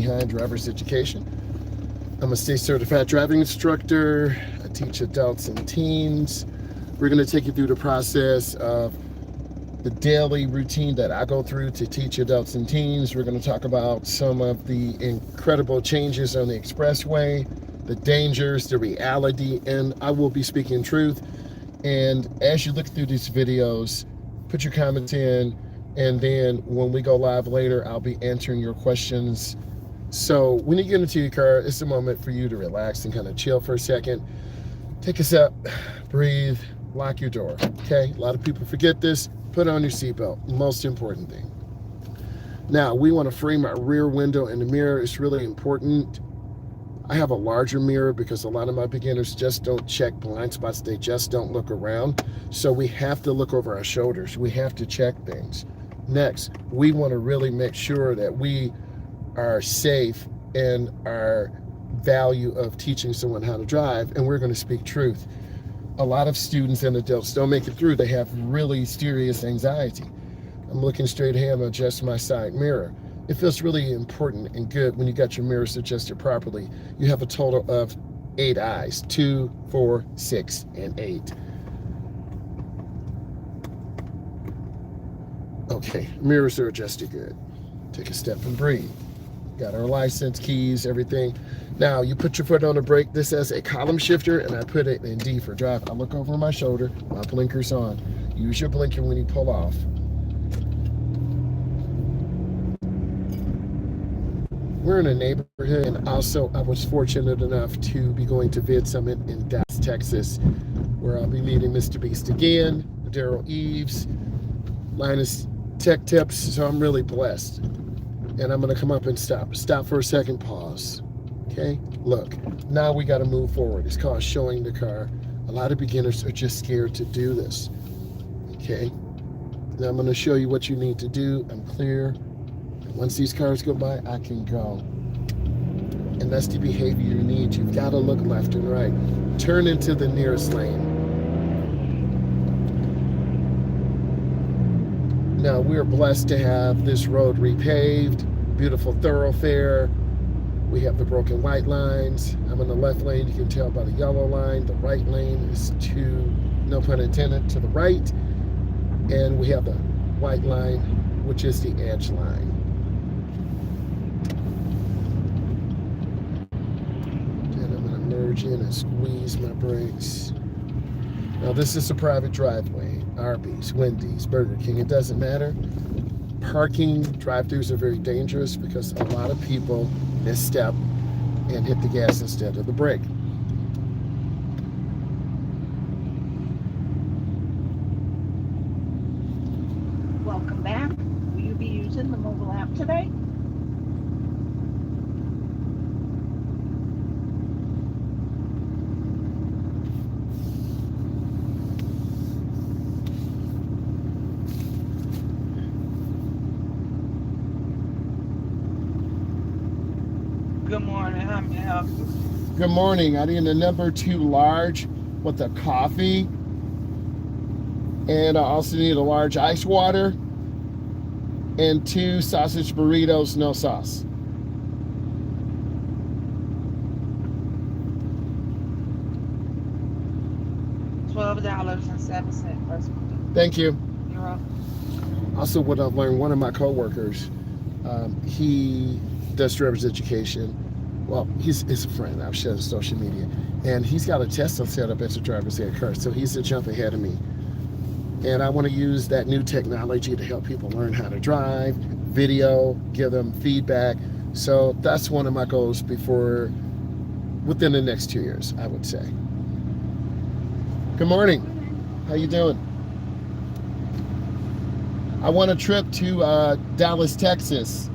behind driver's education. I'm a state certified driving instructor. I teach adults and teens. We're going to take you through the process of the daily routine that I go through to teach adults and teens. We're going to talk about some of the incredible changes on the expressway, the dangers, the reality, and I will be speaking truth. And as you look through these videos, put your comments in, and then when we go live later, I'll be answering your questions. So when you get into your car, it's a moment for you to relax and kind of chill for a second. Take a sip, breathe, lock your door, okay? A lot of people forget this. Put on your seatbelt, most important thing. Now, we want to frame our rear window in the mirror. It's really important. I have a larger mirror because a lot of my beginners just don't check blind spots. They just don't look around. So we have to look over our shoulders. We have to check things. Next, we want to really make sure that we are safe in our value of teaching someone how to drive, and we're going to speak truth. A lot of students and adults don't make it through. They have really serious anxiety. I'm looking straight ahead, I'm adjusting my side mirror. It feels really important and good when you got your mirrors adjusted properly. You have a total of 8 eyes, 2, 4, 6, and 8. Okay, mirrors are adjusted good. Take a step and breathe. Got our license, keys, everything. Now you put your foot on the brake. This has a column shifter, and I put it in D for drive. I look over my shoulder, my blinker's on. Use your blinker when you pull off. We're in a neighborhood, and also I was fortunate enough to be going to Vid Summit in Dallas, Texas, where I'll be meeting Mr. Beast again, Daryl Eves, Linus Tech Tips, so I'm really blessed. And I'm gonna come up and stop for a second, pause. Okay, look, now we gotta move forward. It's called showing the car. A lot of beginners are just scared to do this. Okay, now I'm gonna show you what you need to do. I'm clear. And once these cars go by, I can go. And that's the behavior you need. You've gotta look left and right. Turn into the nearest lane. Now, we're blessed to have this road repaved, beautiful thoroughfare. We have the broken white lines. I'm in the left lane, you can tell by the yellow line. The right lane is to, no pun intended, to the right. And we have the white line, which is the edge line. Then I'm gonna merge in and squeeze my brakes. Now this is a private driveway. Arby's, Wendy's, Burger King, it doesn't matter. Parking drive-thrus are very dangerous because a lot of people misstep and hit the gas instead of the brake. Welcome back. Will you be using the mobile app today? Good morning. How may I help you? Good morning. I need a number 2 large with a coffee. And I also need a large ice water. And 2 sausage burritos, no sauce. $12.07. Thank you. You're welcome. Also, what I've learned, one of my coworkers, he does driver's education. Well, he's a friend. I've shared on social media. And he's got a Tesla set up as a driver's ed car. So he's a jump ahead of me. And I want to use that new technology to help people learn how to drive, video, give them feedback. So that's one of my goals within the next 2 years, I would say. Good morning. How you doing? I want a trip to Dallas, Texas.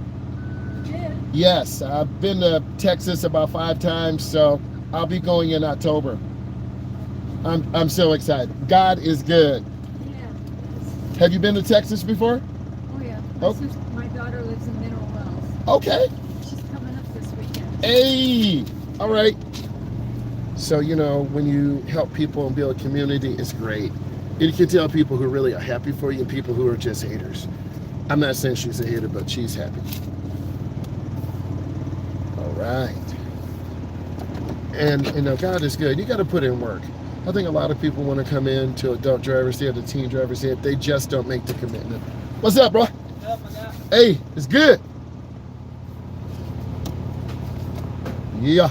Yes, I've been to Texas about 5 times, so I'll be going in October. I'm so excited. God is good. Yeah. Have you been to Texas before? Oh yeah. My daughter lives in Mineral Wells. Okay. She's coming up this weekend. Hey, all right. So, you know, when you help people and build a community, it's great. You can tell people who really are happy for you and people who are just haters. I'm not saying she's a hater, but she's happy. right. And God is good. You got to put in work. I think a lot of people want to come in to adult driver's ed, to teen driver's ed. They just don't make the commitment. What's up, bro? What's up, my guy? Hey, it's good. Yeah,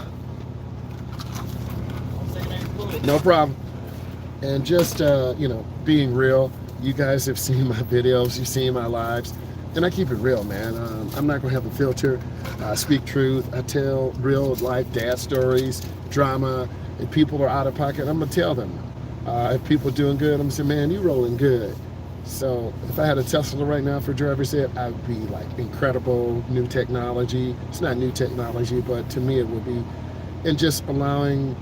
Don't say it ain't fluid. no problem. And just, being real. You guys have seen my videos. You've seen my lives. And I keep it real, man. I'm not going to have a filter. I speak truth. I tell real life dad stories, drama. If people are out of pocket, I'm going to tell them. If people are doing good, I'm going to say, man, you rolling good. So if I had a Tesla right now for driver's ed, I would be like incredible new technology. It's not new technology, but to me it would be. And just allowing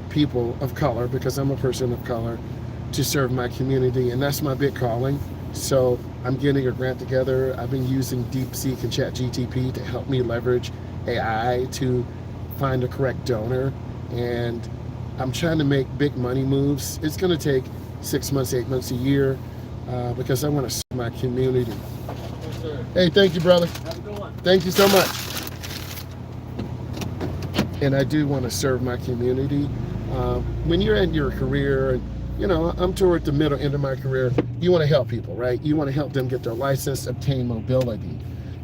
people of color, because I'm a person of color, to serve my community. And that's my big calling. So I'm getting a grant together. I've been using DeepSeek and ChatGTP to help me leverage AI to find the correct donor. And I'm trying to make big money moves. It's going to take 6 months, 8 months, a year, because I want to serve my community. Yes, sir. Hey, thank you, brother. Have a good one. Thank you so much. And I do want to serve my community. When you're in your career, I'm toward the middle end of my career, you want to help people, right? You want to help them get their license, obtain mobility.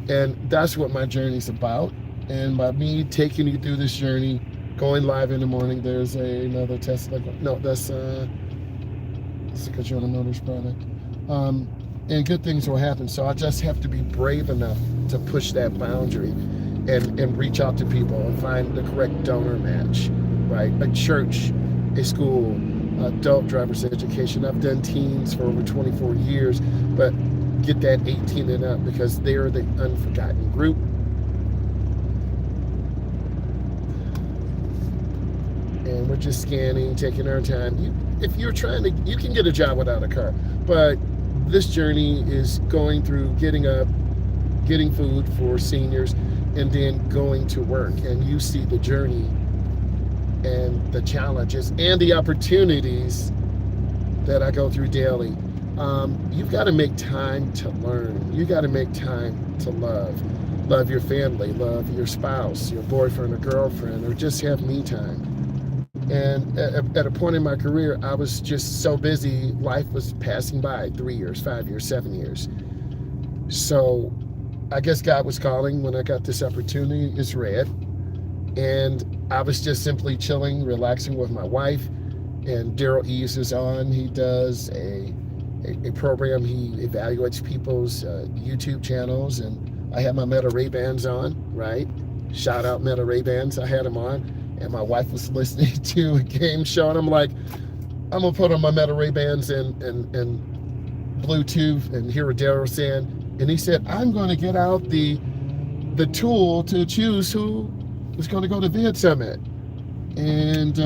And that's what my journey's about. And by me taking you through this journey, going live in the morning, there's another Tesla. No, that's a Cajola Motors product. And good things will happen. So I just have to be brave enough to push that boundary and reach out to people and find the correct donor match, right? A church, a school, adult driver's education. I've done teens for over 24 years, but get that 18 and up, because they're the unforgotten group. And we're just scanning, taking our time. If you're trying to, you can get a job without a car, but this journey is going through getting up, getting food for seniors, and then going to work. And you see the journey and the challenges and the opportunities that I go through daily. You've got to make time to learn. You got to make time to love your family, love your spouse, your boyfriend or girlfriend, or just have me time. And at a point in my career, I was just so busy. Life was passing by, 3 years, 5 years, 7 years. So I guess God was calling when I got this opportunity. It's red. And I was just simply chilling, relaxing with my wife. And Daryl Eves is on. He does a program. He evaluates people's YouTube channels. And I had my Meta Ray-Bans on, right? Shout out Meta Ray-Bans. I had them on. And my wife was listening to a game show. And I'm like, I'm going to put on my Meta Ray-Bans and Bluetooth and hear what Daryl saying. And he said, I'm going to get out the tool to choose who was going to go to Vid Summit. And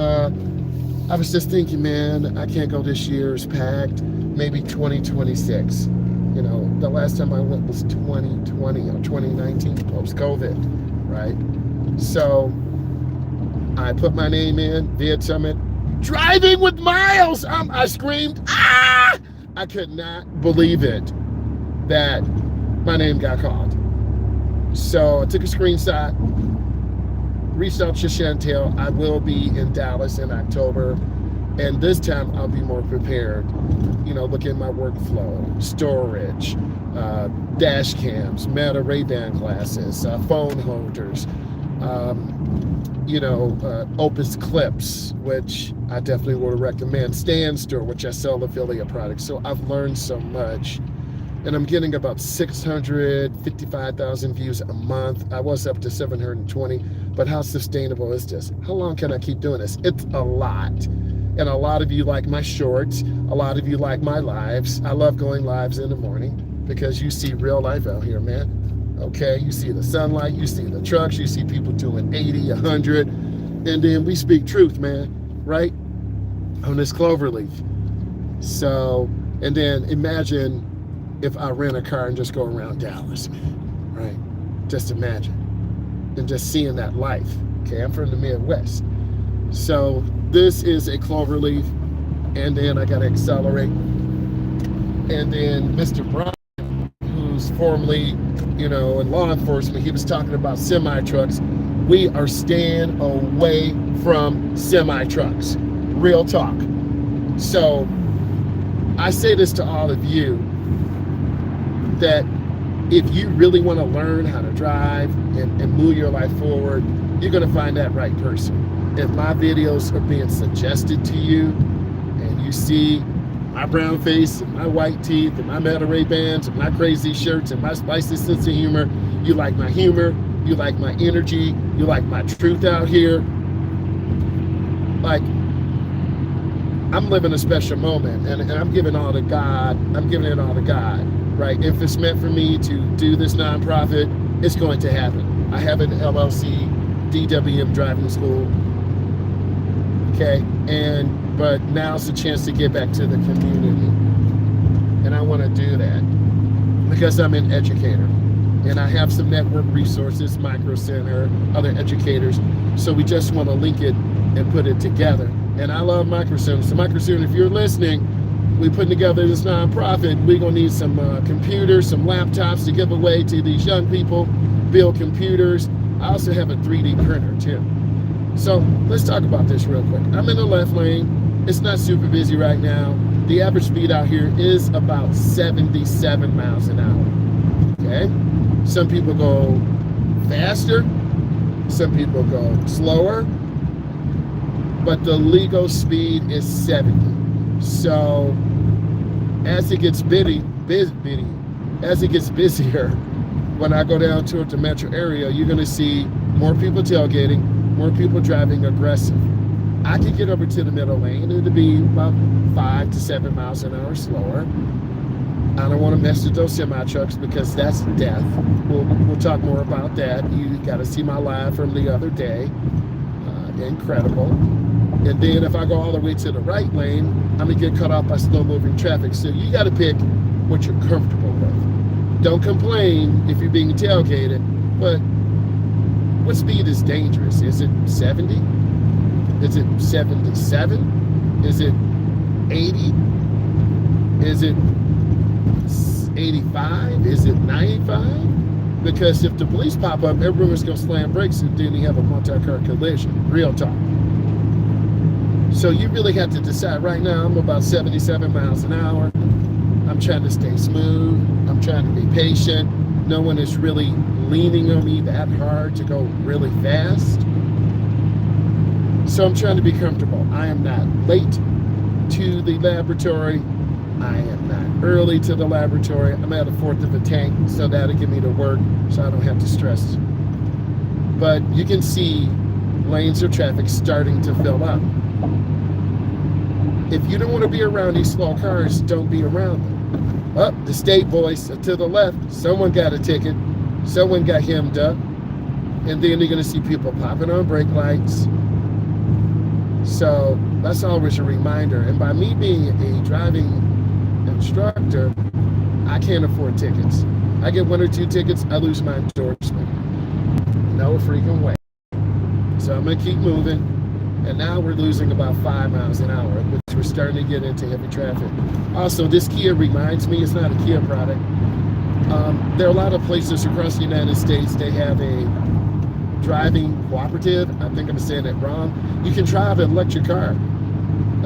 I was just thinking, man, I can't go this year. It's packed. Maybe 2026. The last time I went was 2020 or 2019, post-COVID, right? So I put my name in, Vid Summit, driving with Myles. I screamed, ah! I could not believe it that my name got called. So I took a screenshot, reached out to Chantel. I will be in Dallas in October, and this time I'll be more prepared. Look at my workflow, storage, dash cams, Meta Ray-Ban glasses, phone holders, Opus clips, which I definitely would recommend, Stand Store, which I sell affiliate products. So I've learned so much. And I'm getting about 655,000 views a month. I was up to 720, but how sustainable is this? How long can I keep doing this? It's a lot. And a lot of you like my shorts. A lot of you like my lives. I love going lives in the morning because you see real life out here, man. Okay, you see the sunlight, you see the trucks, you see people doing 80, 100, and then we speak truth, man, right? On this clover leaf. So, and then imagine if I rent a car and just go around Dallas, man, right? Just imagine. And just seeing that life. Okay, I'm from the Midwest. So this is a clover leaf, and then I gotta accelerate. And then Mr. Brown, who's formerly, in law enforcement, he was talking about semi trucks. we are staying away from semi trucks. Real talk. So I say this to all of you, that if you really want to learn how to drive and move your life forward, you're going to find that right person. If my videos are being suggested to you and you see my brown face and my white teeth and my metal Ray-Bans and my crazy shirts and my spicy sense of humor, you like my humor, you like my energy, you like my truth out here, like, I'm living a special moment, and I'm giving all to God. I'm giving it all to God, right? If it's meant for me to do this nonprofit, it's going to happen. I have an LLC, DWM driving school, okay? But now's the chance to get back to the community. And I want to do that because I'm an educator. And I have some network resources, Micro Center, other educators. So we just want to link it and put it together. And I love Micro Center. So Micro Center, if you're listening, we're putting together this nonprofit. We're going to need some computers, some laptops to give away to these young people, build computers. I also have a 3D printer too. So let's talk about this real quick. I'm in the left lane. It's not super busy right now. The average speed out here is about 77 miles an hour. Okay? Some people go faster. Some people go slower. But the legal speed is 70. So as it gets busier, when I go down toward the metro area, you're going to see more people tailgating, more people driving aggressive. I can get over to the middle lane. It'll be about 5 to 7 miles an hour slower. I don't want to mess with those semi trucks because that's death. We'll talk more about that. You got to see my live from the other day. Incredible. And then if I go all the way to the right lane, I'm gonna get cut off by slow moving traffic. So you got to pick what you're comfortable with. Don't complain if you're being tailgated, but what speed is dangerous? Is it 70? Is it 77? Is it 80? Is it 85? Is it 95? Because if the police pop up, everyone's gonna slam brakes and then you have a multi-car collision. Real talk. So you really have to decide. Right now, I'm about 77 miles an hour. I'm trying to stay smooth. I'm trying to be patient. No one is really leaning on me that hard to go really fast. So I'm trying to be comfortable. I am not late to the laboratory. I am not early to the laboratory. I'm at a fourth of a tank, so that'll get me to work so I don't have to stress. But you can see lanes of traffic starting to fill up. If you don't want to be around these slow cars, don't be around them. Up, the state boys to the left, someone got a ticket, someone got hemmed up, and then you're going to see people popping on brake lights. So that's always a reminder. And by me being a driving instructor, I can't afford tickets. I get 1 or 2 tickets, I lose my endorsement. No freaking way. So I'm going to keep moving. And now we're losing about 5 miles an hour, which we're starting to get into heavy traffic. Also, this Kia reminds me, it's not a Kia product. There are a lot of places across the United States, they have a driving cooperative. I think I'm saying it wrong. You can drive an electric car.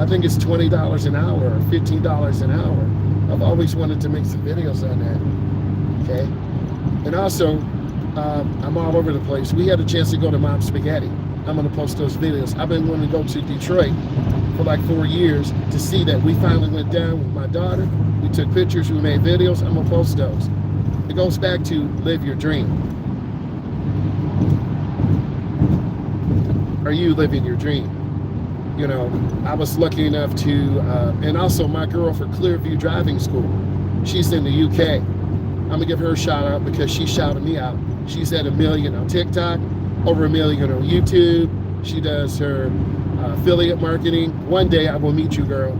I think it's $20 an hour or $15 an hour. I've always wanted to make some videos on that, okay? And also, I'm all over the place. We had a chance to go to Mom's Spaghetti. I'm gonna post those videos. I've been wanting to go to Detroit for like 4 years to see that. We finally went down with my daughter. We took pictures, we made videos. I'm gonna post those. It goes back to live your dream. Are you living your dream? You know, I was lucky enough to, and also my girl for Clearview Driving School, she's in the UK. I'm gonna give her a shout out because she shouted me out. She's at 1 million on TikTok, over 1 million on YouTube. She does her affiliate marketing. One day I will meet you, girl.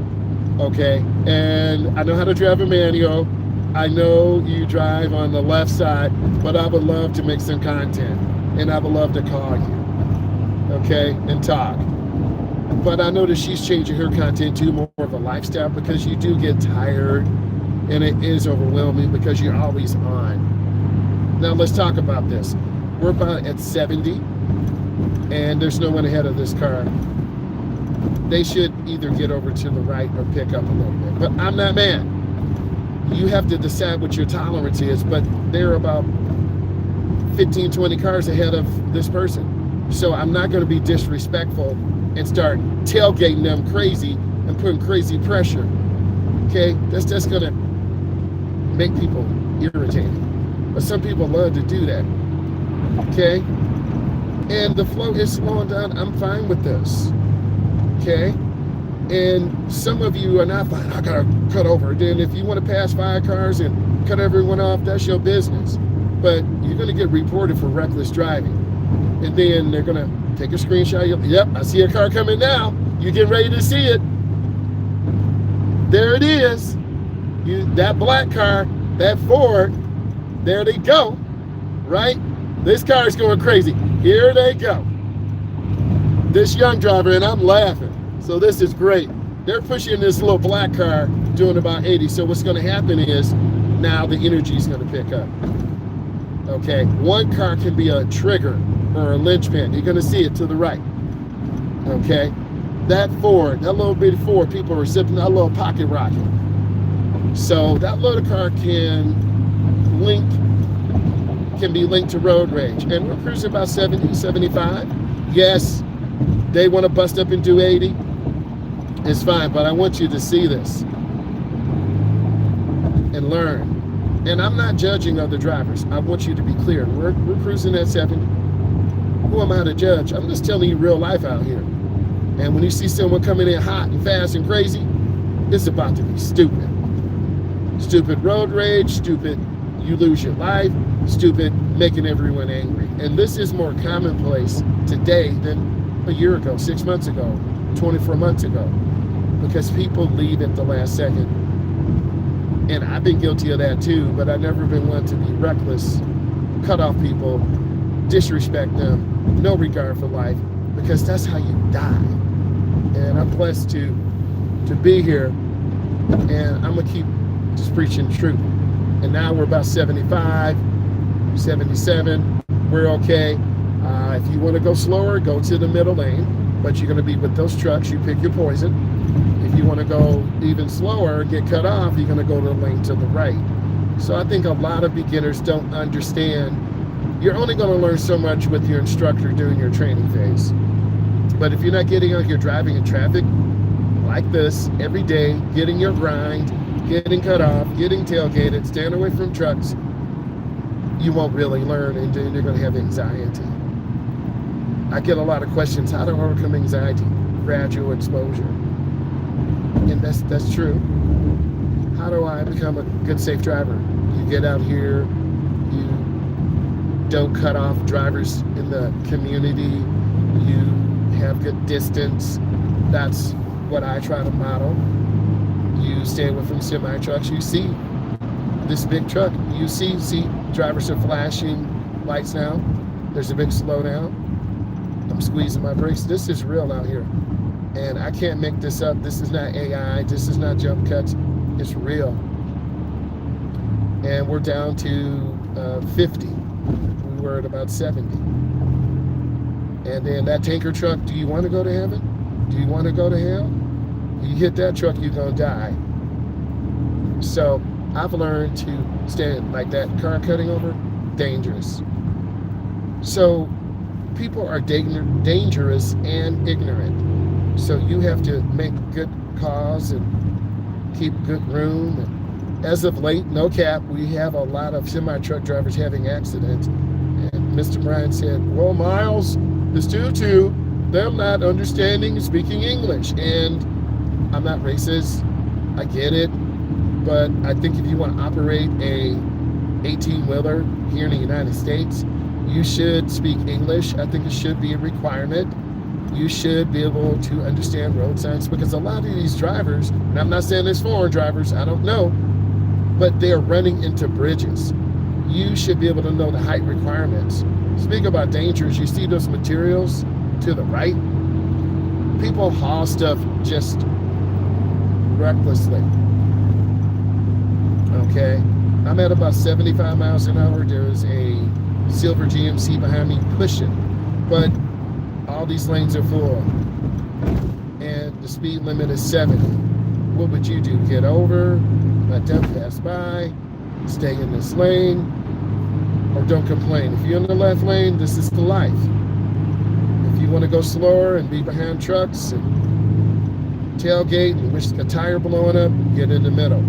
Okay, and I know how to drive a manual. I know you drive on the left side, but I would love to make some content, and I would love to call you, okay, and talk. But I know that she's changing her content to more of a lifestyle because you do get tired, and it is overwhelming because you're always on. Now let's talk about this. We're about at 70. and there's no one ahead of this car, they should either get over to the right or pick up a little bit. But I'm not mad. You have to decide what your tolerance is, but they're about 15, 20 cars ahead of this person. So I'm not going to be disrespectful and start tailgating them crazy and putting crazy pressure. Okay? That's just going to make people irritated. But some people love to do that. Okay? And the flow is slowing down. I'm fine with this. Okay? And some of you are not fine. I gotta cut over. Then if you want to pass 5 cars and cut everyone off, that's your business. But you're gonna get reported for reckless driving. And then they're gonna take a screenshot. Yep, I see a car coming now. You get ready to see it. There it is. That black car, that Ford, there they go. Right? This car is going crazy. Here they go. This young driver, and I'm laughing. So this is great. They're pushing this little black car doing about 80. So what's going to happen is now the energy is going to pick up. Okay, one car can be a trigger or a linchpin. You're going to see it to the right. Okay, that Ford, that little bitty Ford, people are sipping that little pocket rocket. So that little car can be linked to road rage. And we're cruising about 70, 75. Yes, they want to bust up and do 80. It's fine, but I want you to see this and learn. And I'm not judging other drivers. I want you to be clear. We're cruising at 70. Who am I to judge? I'm just telling you real life out here. And when you see someone coming in hot and fast and crazy, it's about to be stupid. Stupid road rage, stupid you lose your life, stupid making everyone angry. And this is more commonplace today than a year ago, 6 months ago, 24 months ago. Because people leave at the last second. And I've been guilty of that too, but I've never been one to be reckless, cut off people, disrespect them, no regard for life, because that's how you die. And I'm blessed to be here, and I'm gonna keep just preaching the truth. And now we're about 75, 77, we're okay. If you wanna go slower, go to the middle lane, but you're gonna be with those trucks, you pick your poison. If you want to go even slower, get cut off, you're going to go to the lane to the right. So I think a lot of beginners don't understand. You're only going to learn so much with your instructor during your training phase. But if you're not getting out here driving in traffic like this every day, getting your grind, getting cut off, getting tailgated, staying away from trucks, you won't really learn, and then you're going to have anxiety. I get a lot of questions. How to overcome anxiety? Gradual exposure. And that's true. How do I become a good, safe driver? You get out here, you don't cut off drivers in the community, you have good distance. That's what I try to model. You stay away from semi trucks. You see this big truck, you see drivers are flashing lights now. There's a big slowdown. I'm squeezing my brakes. This is real out here. And I can't make this up. This is not AI. This is not jump cuts. It's real. And we're down to 50. We were at about 70. And then that tanker truck, do you want to go to heaven? Do you want to go to hell? You hit that truck, you're going to die. So I've learned to stand like that car cutting over, dangerous. So people are dangerous and ignorant. So you have to make good calls and keep good room. And as of late, no cap, we have a lot of semi-truck drivers having accidents. And Mr. Bryan said, well, Myles, it's due to them not understanding and speaking English. And I'm not racist. I get it. But I think if you want to operate a 18-wheeler here in the United States, you should speak English. I think it should be a requirement. You should be able to understand road signs, because a lot of these drivers, and I'm not saying there's foreign drivers, I don't know, but they're running into bridges. You should be able to know the height requirements. Speak about dangers, you see those materials to the right? People haul stuff just recklessly. Okay, I'm at about 75 miles an hour. There's a silver GMC behind me pushing, but all these lanes are full, and the speed limit is 70. What would you do? Get over, let them pass by, stay in this lane, or don't complain? If you're in the left lane, this is the life. If you want to go slower and be behind trucks and tailgate and wish a tire blowing up, get in the middle.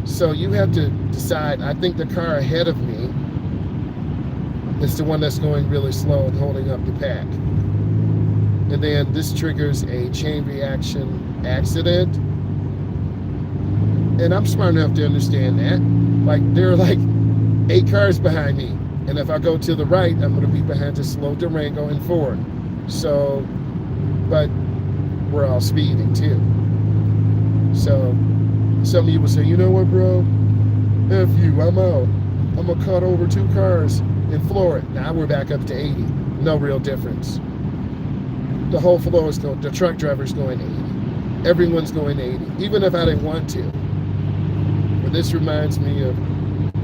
So you have to decide. I think the car ahead of me is the one that's going really slow and holding up the pack. And then this triggers a chain reaction accident. And I'm smart enough to understand that. Like, there are like 8 cars behind me. And if I go to the right, I'm going to be behind this slow Durango and Ford. So, but we're all speeding too. So some of you will say, you know what, bro? F you, I'm out. I'm going to cut over 2 cars and floor it. Now we're back up to 80. No real difference. The whole flow is going, the truck driver's going 80. Everyone's going 80, even if I didn't want to. But this reminds me of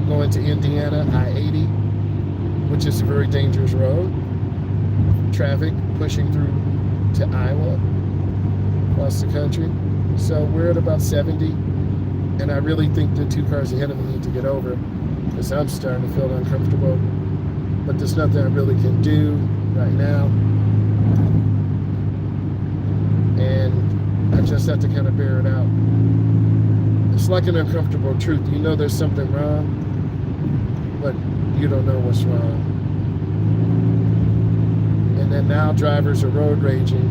going to Indiana, I-80, which is a very dangerous road. Traffic pushing through to Iowa, across the country. So we're at about 70, and I really think the 2 cars ahead of me need to get over, because I'm starting to feel uncomfortable. But there's nothing I really can do right now. And I just have to kind of bear it out. It's like an uncomfortable truth. You know there's something wrong, but you don't know what's wrong. And then now drivers are road raging,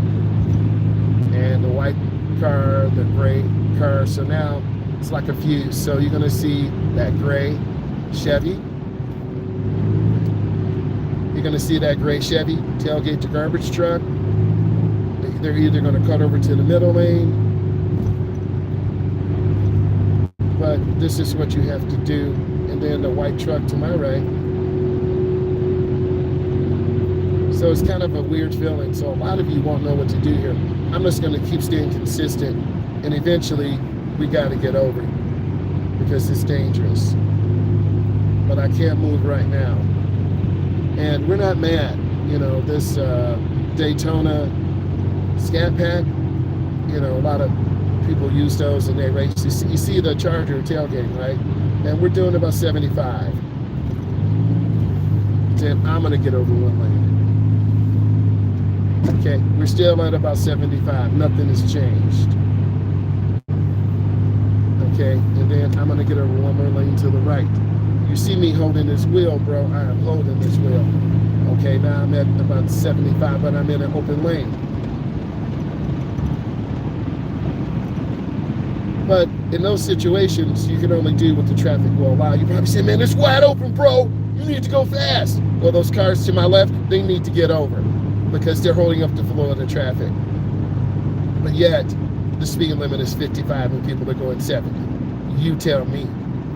and the white car, the gray car, so now it's like a fuse. So you're gonna see that gray Chevy. You're gonna see that gray Chevy tailgate the garbage truck. They're either gonna cut over to the middle lane, but this is what you have to do. And then the white truck to my right. So it's kind of a weird feeling. So a lot of you won't know what to do here. I'm just gonna keep staying consistent, and eventually we gotta get over it because it's dangerous. But I can't move right now. And we're not mad. You know, this Daytona Scat Pack, you know, a lot of people use those and they race. You see the Charger tailgating, right? And we're doing about 75. Then I'm gonna get over 1 lane. Okay, we're still at about 75. Nothing has changed. Okay, and then I'm gonna get over 1 more lane to the right. You see me holding this wheel, bro. I am holding this wheel. Okay, now I'm at about 75, but I'm in an open lane. But in those situations, you can only do what the traffic will allow. You probably say, man, it's wide open, bro. You need to go fast. Well, those cars to my left, they need to get over because they're holding up the flow of the traffic. But yet, the speed limit is 55 and people are going 70. You tell me.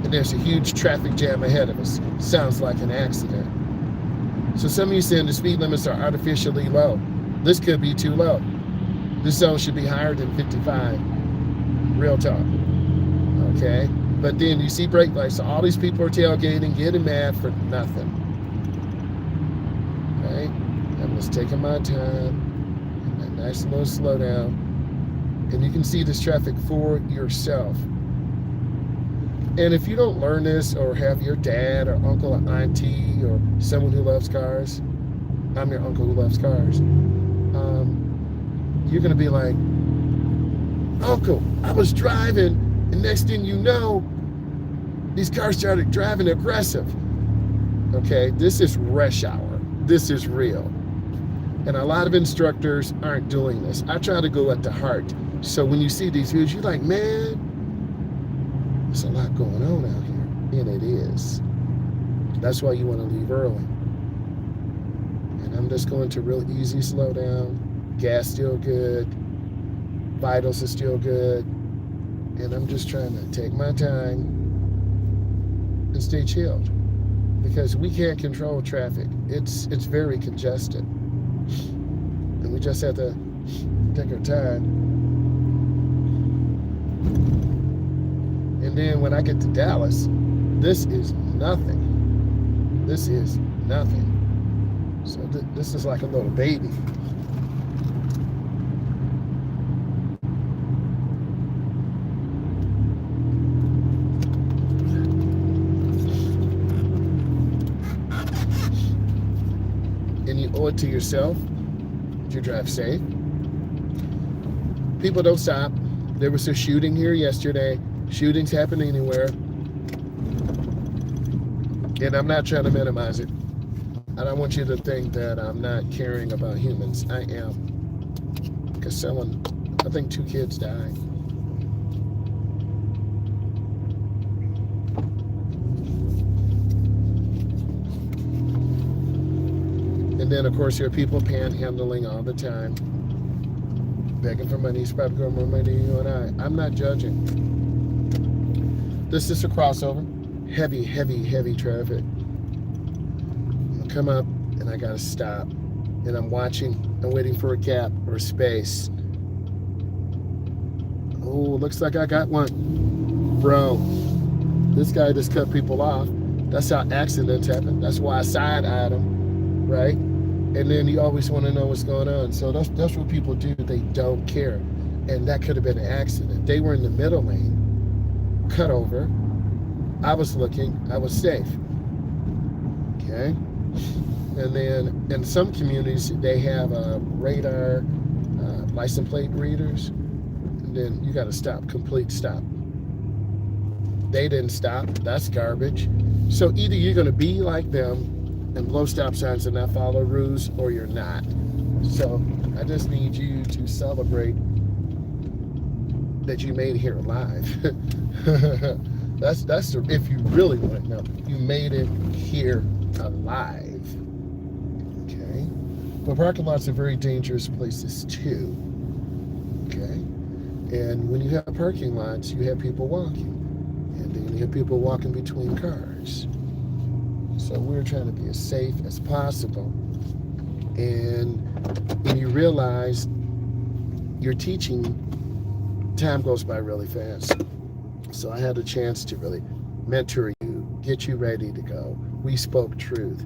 And there's a huge traffic jam ahead of us. Sounds like an accident. So some of you saying the speed limits are artificially low. This could be too low. This zone should be higher than 55. Real talk. Okay? But then you see brake lights. So all these people are tailgating, getting mad for nothing. Right? I'm just taking my time. A nice little slowdown. And you can see this traffic for yourself. And if you don't learn this or have your dad or uncle or auntie or someone who loves cars, I'm your uncle who loves cars, you're going to be like, Uncle, I was driving, and next thing you know, these cars started driving aggressive. Okay, this is rush hour. This is real. And a lot of instructors aren't doing this. I try to go at the heart. So when you see these videos, you're like, man, there's a lot going on out here. And it is. That's why you want to leave early. And I'm just going to real easy slow down. Gas still good. Vitals are still good. And I'm just trying to take my time and stay chilled. Because we can't control traffic. It's very congested. And we just have to take our time. And then when I get to Dallas, this is nothing. This is nothing. So this is like a little baby. And you owe it to yourself to drive safe. People don't stop. There was a shooting here yesterday. Shootings happen anywhere. And I'm not trying to minimize it. I don't want you to think that I'm not caring about humans. I am. Because I think 2 kids died. And then, of course, there are people panhandling all the time, begging for money. He's probably got more money than you and I. I'm not judging. This is a crossover. Heavy, heavy, heavy traffic. I come up and I gotta stop. And I'm waiting for a gap or a space. Oh, looks like I got one. Bro, this guy just cut people off. That's how accidents happen. That's why I side-eyed him, right? And then you always want to know what's going on. So that's what people do. They don't care. And that could have been an accident. They were in the middle lane, cut over. I was looking, I was safe. Okay? And then in some communities, they have radar, license plate readers. And then you got to stop, complete stop. They didn't stop. That's garbage. So either you're going to be like them and blow stop signs and not follow rules, or you're not. So I just need you to celebrate that you made it here alive. that's if you really want to know, you made it here alive. Okay, but parking lots are very dangerous places too. Okay, and when you have parking lots, you have people walking, and then you have people walking between cars. So we're trying to be as safe as possible. And when you realize you're teaching, time goes by really fast. So I had a chance to really mentor you, get you ready to go. We spoke truth.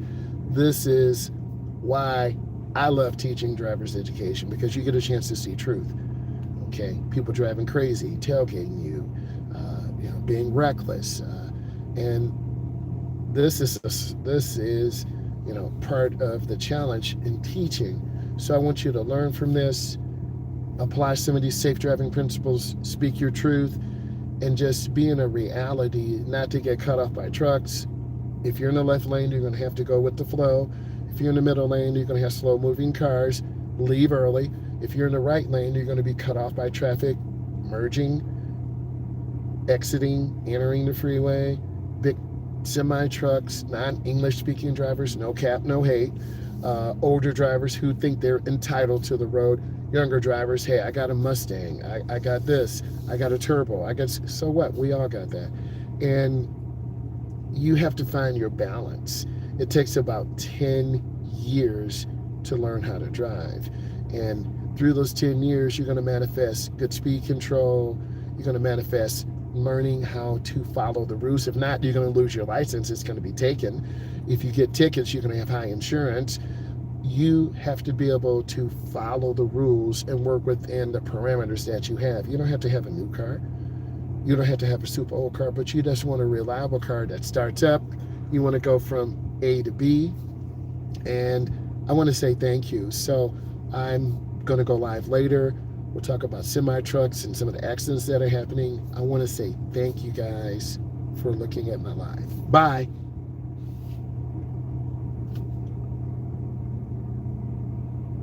This is why I love teaching driver's education, because you get a chance to see truth. Okay, people driving crazy, tailgating you, being reckless, and this is part of the challenge in teaching. So I want you to learn from this, apply some of these safe driving principles, speak your truth, and just be in a reality, not to get cut off by trucks. If you're in the left lane, you're going to have to go with the flow. If you're in the middle lane, you're going to have slow moving cars. Leave early. If you're in the right lane, you're going to be cut off by traffic, merging, exiting, entering the freeway, big semi-trucks, non-English speaking drivers, no cap, no hate, older drivers who think they're entitled to the road, younger drivers, hey, I got a Mustang, I got this, I got a turbo, so what, we all got that. And you have to find your balance. It takes about 10 years to learn how to drive. And through those 10 years, you're gonna manifest good speed control, you're gonna manifest learning how to follow the rules. If not, you're going to lose your license. It's going to be taken. If you get tickets, you're going to have high insurance. You have to be able to follow the rules and work within the parameters that you have. You don't have to have a new car. You don't have to have a super old car, but you just want a reliable car that starts up. You want to go from A to B. And I want to say thank you. So I'm going to go live later. We'll talk about semi-trucks and some of the accidents that are happening. I want to say thank you guys for looking at my live. Bye.